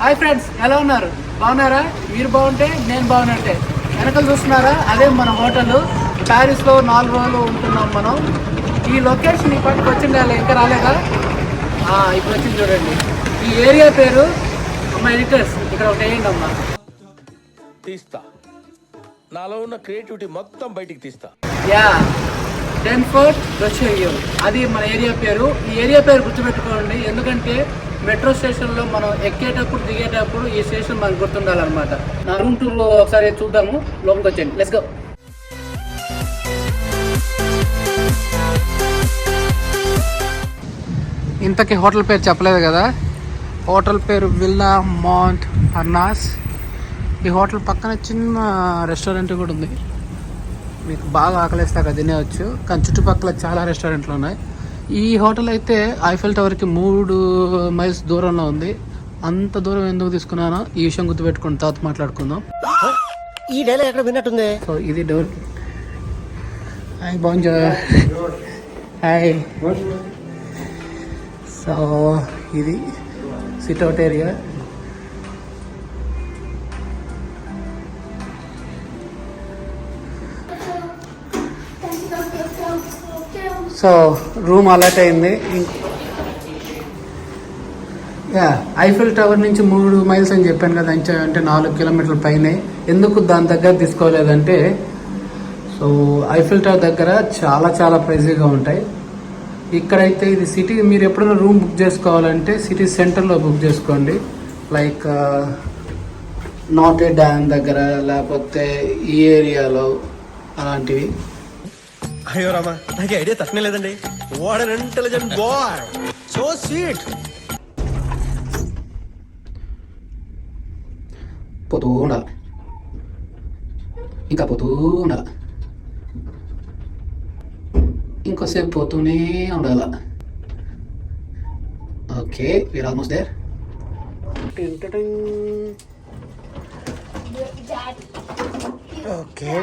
Hi friends, ఎలా ఉన్నారు? బాగున్నారా? మీరు బాగుంటే నేను బాగున్నట్టే. వెనకలు చూస్తున్నారా? అదే మన హోటల్. ప్యారిస్లో 4 రోజులు ఉంటున్నాం మనం. ఈ లొకేషన్ ఇప్పటికి వచ్చింది ఇంకా రాలేదా? ఇప్పుడు వచ్చింది చూడండి. ఈ ఏరియా పేరు అమ్మ ఎడిటర్స్. ఇక్కడ ఒకటి వేయండి అమ్మా. తీస్తా, నాలో ఉన్న క్రియేటివిటీ మొత్తం బయటికి తీస్తా. యా, డెన్ఫోర్ట్ రొషియో, అది మన ఏరియా పేరు. ఈ ఏరియా పేరు గుర్తుపెట్టుకోండి, ఎందుకంటే మెట్రో స్టేషన్లో మనం ఎక్కేటప్పుడు దిగేటప్పుడు ఈ స్టేషన్ మనకు గుర్తుండాలన్నమాట. నా రూమ్ టూర్లో ఒకసారి చూద్దాము. లోపలికి వచ్చేయండి, లెట్స్ గో. ఇంతకీ హోటల్ పేరు చెప్పలేదు కదా. హోటల్ పేరు విల్లా మాంట్ పర్నాస్. ఈ హోటల్ పక్కన చిన్న రెస్టారెంట్ కూడా ఉంది. మీకు బాగా ఆకలిస్తే అక్కడ తినేవచ్చు, కానీ చుట్టుపక్కల చాలా రెస్టారెంట్లు ఉన్నాయి. ఈ హోటల్ అయితే ఐఫెల్ టవర్కి 3 మైల్స్ దూరంలో ఉంది. అంత దూరం ఎందుకు తీసుకున్నానో ఈ విషయం గుర్తుపెట్టుకుని తర్వాత మాట్లాడుకుందాం. ఈ డైలాగ్ ఎక్కడ విన్నట్టుంది. సో ఇది డోర్. హాయ్ బాంజో. హాయ్. సో ఇది sit out area. So room allot అయింది. ఐఫెల్ టవర్ నుంచి 3 మైల్స్ అని చెప్పాను కదా, అంటే 4 కిలోమీటర్ల పైనే. ఎందుకు దాని దగ్గర తీసుకోలేదంటే, సో ఐఫెల్ టవర్ దగ్గర చాలా చాలా ప్రైజీగా ఉంటాయి. ఇక్కడైతే ఇది సిటీ, మీరు ఎప్పుడైనా రూమ్ బుక్ చేసుకోవాలంటే సిటీ సెంటర్లో బుక్ చేసుకోండి. లైక్ నాటే డ్యామ్ దగ్గర, లేకపోతే ఈ ఏరియాలో అలాంటివి. అయ్యో రామా, నాకు ఐడియా తక్కువ లేదండి. What an intelligent boy, so sweet. పోతూ ఉండాలి, ఇంకా పోతూ ఉండాలి, ఇంకోసేపు పోతూనే ఉండాలి. Okay, we're almost there. Okay,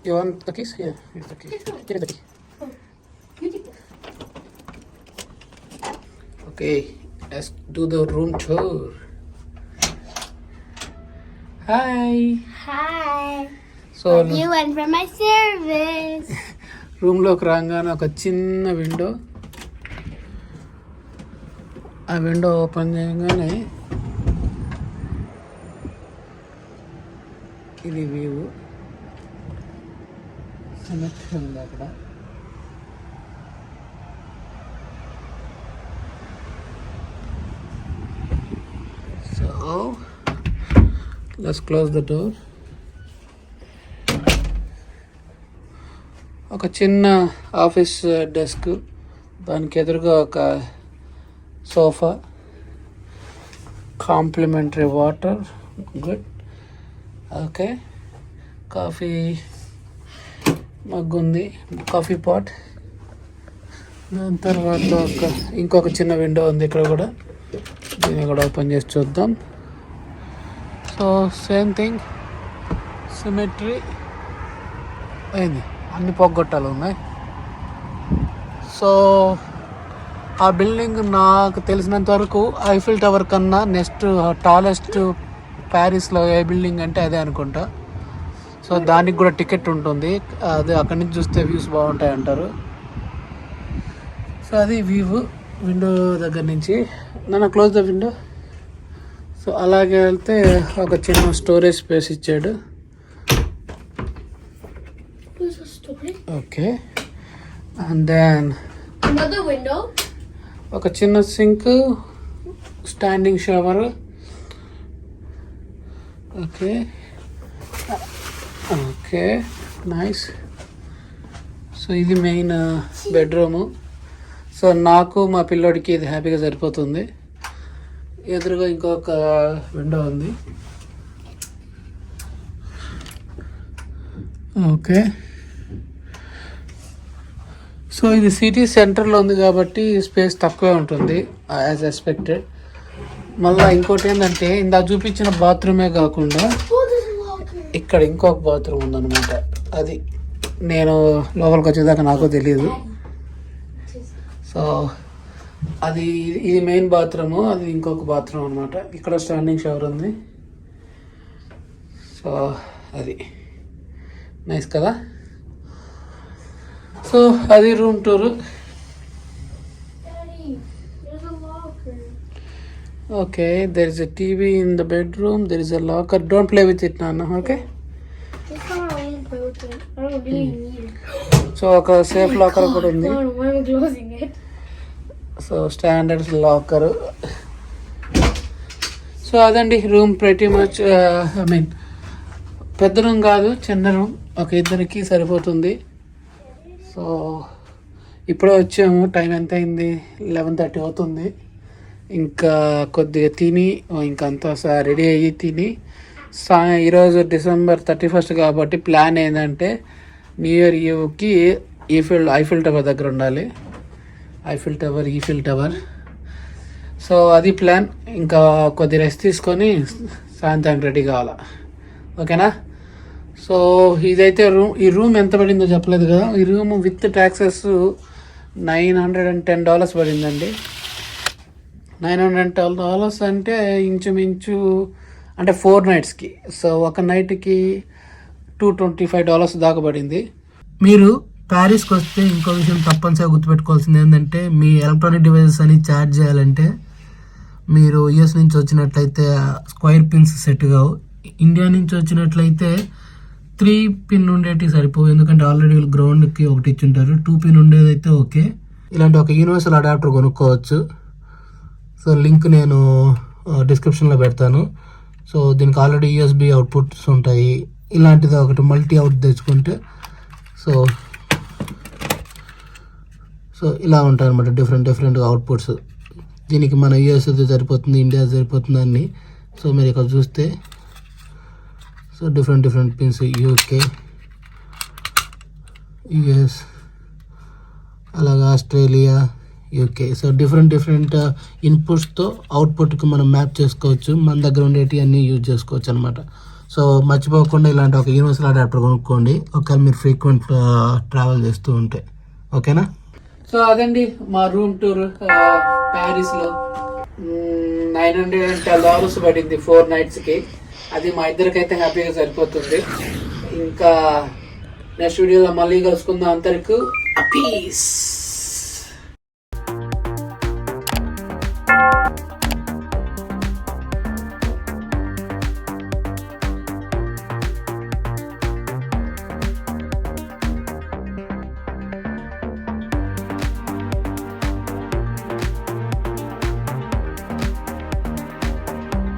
you want the keys? Yeah, here's the key. Give me the key. Okay, let's do the room tour. Hi. Hi. So you went for my service. Room లోకి రాగానే ఒక చిన్న window. ఆ window open చేయగానే ఇది view. Symmetry ఉంది అక్కడ. So let's close the door. ఒక చిన్న ఆఫీస్ డెస్క్, దానికి ఎదురుగా ఒక sofa, complimentary water, good. Okay, coffee mug ఉంది, కాఫీ పాట్. దాని తర్వాత ఇంకొక చిన్న విండో ఉంది ఇక్కడ కూడా. దీన్ని కూడా ఓపెన్ చేసి చూద్దాం. సో సేమ్ థింగ్, సిమెట్రీ అయింది, అన్ని పొగ్గొట్టాలు ఉన్నాయి. సో ఆ బిల్డింగ్ నాకు తెలిసినంత వరకు ఐఫిల్ టవర్ కన్నా నెక్స్ట్ టాలెస్ట్ ప్యారిస్లో ఏ బిల్డింగ్ అంటే అదే అనుకుంటా. సో దానికి కూడా టికెట్ ఉంటుంది. అదే అక్కడి నుంచి చూస్తే వ్యూస్ బాగుంటాయి అంటారు. సో అది వ్యూ విండో దగ్గర నుంచి. నన్ను క్లోజ్ ద విండో. సో అలాగే వెళ్తే ఒక చిన్న స్టోరేజ్ స్పేస్ ఇచ్చాడు. Okay, and then Another window. ఒక చిన్న sink, standing shower. Okay okay, nice. So ఇది మెయిన్ బెడ్రూము. సో నాకు మా పిల్లోడికి ఇది హ్యాపీగా సరిపోతుంది. ఎదురుగా ఇంకొక విండో ఉంది. ఓకే, సో ఇది సిటీ సెంటర్లో ఉంది కాబట్టి స్పేస్ తక్కువే ఉంటుంది యాజ్ ఎక్స్పెక్టెడ్. మళ్ళీ ఇంకోటి ఏంటంటే, ఇందా చూపించిన బాత్రూమే కాకుండా ఇక్కడ ఇంకొక బాత్రూమ్ ఉందన్నమాట. అది నేను లోపలికి వచ్చేదాకా నాకు తెలియదు. సో అది ఇది మెయిన్ బాత్రూమ్, అది ఇంకొక బాత్రూమ్ అనమాట. ఇక్కడ స్టాండింగ్ షవర్ ఉంది. సో అది నైస్ కదా. సో అది room tour. Daddy, there's a locker. Okay, there is a TV in the bedroom, there is a locker. Don't play with it నాన్న. Okay, It's not my own broken. I don't really need it. So ఒక safe locker కూడా ఉంది. Come on, why am I closing it? So standard locker. So అదండి room pretty much. I mean పెద్ద room కాదు, చిన్న room, ఒక ఇద్దరికి సరిపోతుంది. సో ఇప్పుడే వచ్చాము, టైం ఎంత అయింది? 11:30 అవుతుంది. ఇంకా కొద్దిగా తిని ఇంకా అంతా రెడీ అయ్యి తిని ఈరోజు December 31st కాబట్టి ప్లాన్ ఏంటంటే న్యూ ఇయర్ ఈవ్కి ఐఫిల్ టవర్ దగ్గర ఉండాలి. Eiffel tower. సో అది ప్లాన్. ఇంకా కొద్ది రెస్ట్ తీసుకొని సాయంత్రం రెడీ కావాలా. ఓకేనా. సో ఇదైతే ఈ రూమ్ ఎంత పడిందో చెప్పలేదు కదా. ఈ రూమ్ విత్ ట్యాక్సెస్ $910 పడిందండి. $910 అంటే ఇంచుమించు అంటే 4 నైట్స్కి. సో ఒక నైట్కి $225 దాకా పడింది. మీరు ప్యారిస్కి వస్తే ఇంకో విషయం తప్పనిసరిగా గుర్తుపెట్టుకోవాల్సింది ఏంటంటే, మీ ఎలక్ట్రానిక్ డివైజెస్ అని ఛార్జ్ చేయాలంటే మీరు యూఎస్ నుంచి వచ్చినట్లయితే స్క్వైర్ పిన్స్ సెట్ కావు. ఇండియా నుంచి వచ్చినట్లయితే 3 పిన్ ఉండేవి సరిపోవు, ఎందుకంటే ఆల్రెడీ వీళ్ళు గ్రౌండ్కి ఒకటి ఇచ్చింటారు. 2 పిన్ ఉండేదైతే ఓకే. ఇలాంటి ఒక యూనివర్సల్ అడాప్టర్ కొనుక్కోవచ్చు. సో లింక్ నేను డిస్క్రిప్షన్లో పెడతాను. సో దీనికి ఆల్రెడీ యూఎస్బి అవుట్పుట్స్ ఉంటాయి. ఇలాంటిది ఒకటి మల్టీ అవుట్ తెచ్చుకుంటే సో ఇలా ఉంటాయి అనమాట, డిఫరెంట్ అవుట్పుట్స్. దీనికి మన యూఎస్ సరిపోతుంది, ఇండియా సరిపోతుంది అన్ని. సో మీరు ఇక్కడ చూస్తే so different pins, UK, US, అలాగే ఆస్ట్రేలియా, యూకే. సో డిఫరెంట్ ఇన్పుట్స్తో అవుట్పుట్కి మనం మ్యాప్ చేసుకోవచ్చు. మన దగ్గర ఉండేవి అన్నీ యూజ్ చేసుకోవచ్చు అనమాట. సో మర్చిపోకుండా ఇలాంటి ఒక యూనివర్సల్ అడాప్టర్ కొనుక్కోండి ఒకవేళ మీరు ఫ్రీక్వెంట్ ట్రావెల్ చేస్తూ ఉంటే. ఓకేనా. సో అదండి మా రూమ్ టూర్ ప్యారిస్లో. $910 పడింది 4 నైట్స్కి. అది మా ఇద్దరికైతే హ్యాపీగా సరిపోతుంది. ఇంకా నెక్స్ట్ వీడియోలో మళ్ళీ కలుసుకుందాం. అంతవరకు పీస్.